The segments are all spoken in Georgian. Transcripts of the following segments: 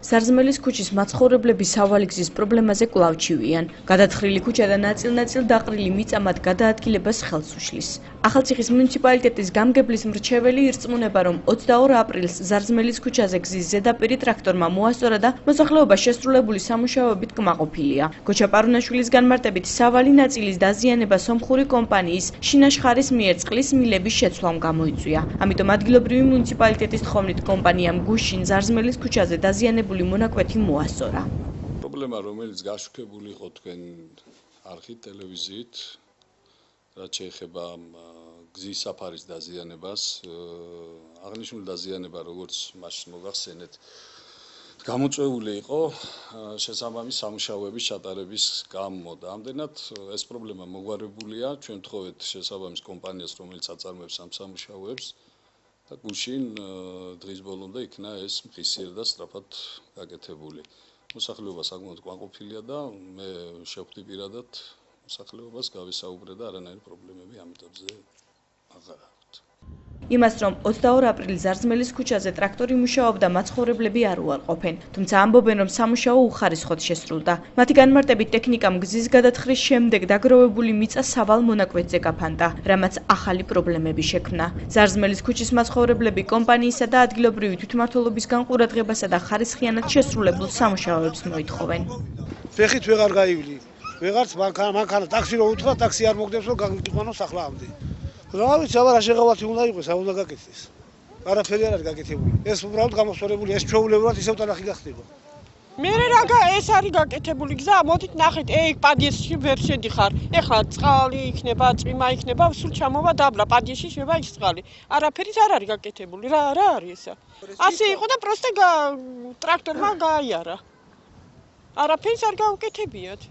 ზარზმელის ქუჩის მაცხოვრებლები სავალი გზის პრობლემაზე კვლავ ჩივიან. გადათხრილი ქუჩა და ნაწილ-ნაწილ დაყრილი მიწა მათ გადაადგილებას ხელს უშლის. ახალციხის მუნიციპალიტეტის გამგებლის მრჩეველი ირწმუნება, რომ 22 აპრილს ზარზმელის ქუჩაზე გზის ზედაპირი ტრაქტორმა მოასწორა და მოსახლეობა შესრულებული სამუშაოებით კმაყოფილია. გოჩა პარუნაშვილის განმარტებით, სავალი ნაწილის დაზიანება სომხური კომპანიის შინაშხარის მიერ წყლის მილების შეცვლამ გამოიწვია. ამიტომ ადგილობრივი მუნიციპალიტეტის თხოვნით კომპანიამ გუშინ ზარზმელის ქუჩაზე დაზიანებული მონაკვეთი მოასწორა. პრობლემა, რომელიც გაშუქებული იყო თქვენ არხით, ტელევიზიით, რაც შეეხება გზის საფარის დაზიანებას, აღნიშნული დაზიანება, როგორც მაშინ მოგახსენეთ, გამოწვეული იყო შესაბამის სამუშაოების ჩატარების გამო და ამდენად ეს პრობლემა მოგვარებულია, ჩვენ ვთხოვეთ შესაბამის კომპანიას, რომელიც აწარმოებს ამ სამუშაოებს და გუშინ დღის ბოლომდე იქნა ეს მყისიერ და სწრაფად გაკეთებული. მოსახლეობა საკმაოდ კმაყოფილია და მე შევხვდი პირადად მოსახლეობას გავისაუბრე და არანაირი პრობლემები ამ ეტაპზე აღარ აქვს. იმას, რომ 22 აპრილს ზარზმელის ქუჩაზე ტრაქტორი მუშაობდა, მაცხოვრებლები არ უარყოფენ, თუმცა ამბობენ, რომ სამუშაო უხარისხოდ შესრულდა. მათი განმარტებით, ტექნიკამ გზის გადათხრის შემდეგ დაგროვებული მიწა სავალ მონაკვეთზე გაფანტა, რამაც ახალი პრობლემები შექმნა. ზარზმელის ქუჩის მაცხოვრებლები კომპანიისა და ადგილობრივი თვითმმართველობისგან ყურადღებასა და ხარისხიანად შესრულებულ სამუშაოებს მოითხოვენ. ფეხით ვეღარ გაივლი. ვეღარც მანქანა ტაქსი რო უთხრა, ტაქსი არ მოგდებს, რომ გაგიყვანოს ახლა ამდე. რა ვიცი, აბა რა შეღავათი უნდა იყოს, არ უნდა გაკეთდეს. არაფერი არ არის გაკეთებული. ეს უბრალოდ გამოსწორებული, ეს ჩვეულებრივად ისევ ტალახი გახდება. მე ეს არის გაკეთებული გზა, მოდით ნახეთ, პადიესში ვერ შედიხარ. ეხლა წყალი იქნება, წვიმა იქნება, სულ ჩამოვა დაბლა, პადიესში შევა ის წყალი. არაფერიც არ არის გაკეთებული. რა არის ესა? ასე იყო და პროსტე ტრაქტორმა გაიარა. არაფერიც არ გაუკეთებიათ.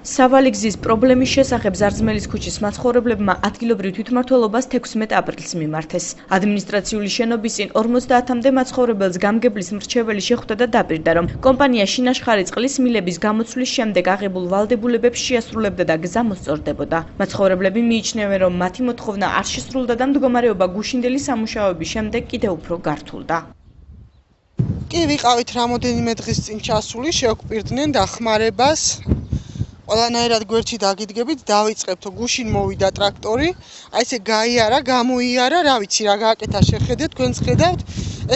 სავალი გზის პრობლემის შესახებ ზარზმელის ქუჩის მაცხოვრებლებმა ადგილობრივ თვითმმართველობას 16 აპრილს მიმართეს. ადმინისტრაციული შენობის წინ 50-მდე მაცხოვრებელს გამგებლის მრჩეველი შეხვდა და დაპირდა, რომ კომპანია შინაშხარი წყლის მილების გამოცვლის შემდეგ აღებულ ვალდებულებებს შეასრულებდა და გზა მოსწორდებოდა. მაცხოვრებლები მიიჩნევენ, რომ მათი მოთხოვნა არ შესრულდა და მდგომარეობა გუშინდელი სამუშაოების შემდეგ კიდევ უფრო გართულდა. კი ვიყავით რამოდენიმე დღის წინ ჩასული, შევკვირდნენ დახმარებას. ყველანაირად გვერდში დაგიდგებით, დავიწყებთო, გუშინ მოვიდა ტრაქტორი, აი ესე გაიარა, გამოიარა, რა ვიცი რა გააკეთა შეხედეთ, თქვენც ხედავთ,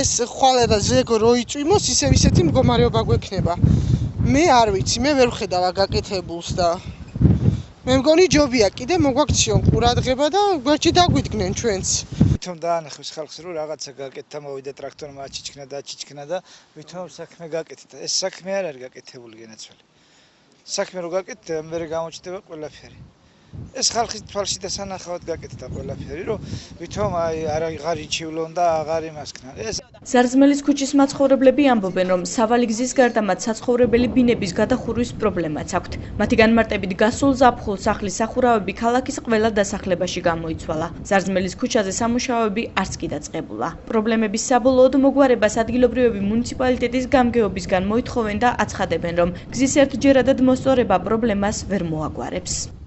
ეს ხვალე და ზეგო რო იწვიმოს, ისეთი მდგომარეობა გვექნება. მე არ ვიცი, მე ვერ ვხედავ გაკეთებულს და მე მგონი ჯობია კიდე მოგვაქციონ ყურადღება და გვერდში დაგვიდგნენ ჩვენც. თვითონ დაანახოს ხალხს, რომ რაღაცა გაკეთდა, მოვიდა ტრაქტორმა აჩიჩქნა და ვითომ საქმე გაკეთდა. ეს საქმე არ არის გაკეთებული გენაცვალი. საქმე რო გაკეთდა, მერე გამოჩნდება ყველაფერი. ეს ხალხის თვალში დასანახავად გაკეთდა ყველაფერი, რომ ვითომ აღარ იჩივლონ და აღარ იმასქნან. ზარზმელის ქუჩის მაცხოვრებლები ამბობენ, რომ სავალი გზის გარდა მათ საცხოვრებელი ბინების გადახურვის პრობლემაც აქვთ. მათი განმარტებით, გასულ ზაფხულს სახლის სახურავები ქალაქის ყველა დასახლებაში გამოიცვალა. ზარზმელის ქუჩაზე სამუშაოები არც კი დაწყებულა. პრობლემების საბოლოოდ მოგვარებას ადგილობრივები მუნიციპალიტეტის გამგეობისგან მოითხოვენ და აცხადებენ, რომ გზის ერთჯერადად მოსწორება პრობლემას ვერ მოაგვარებს.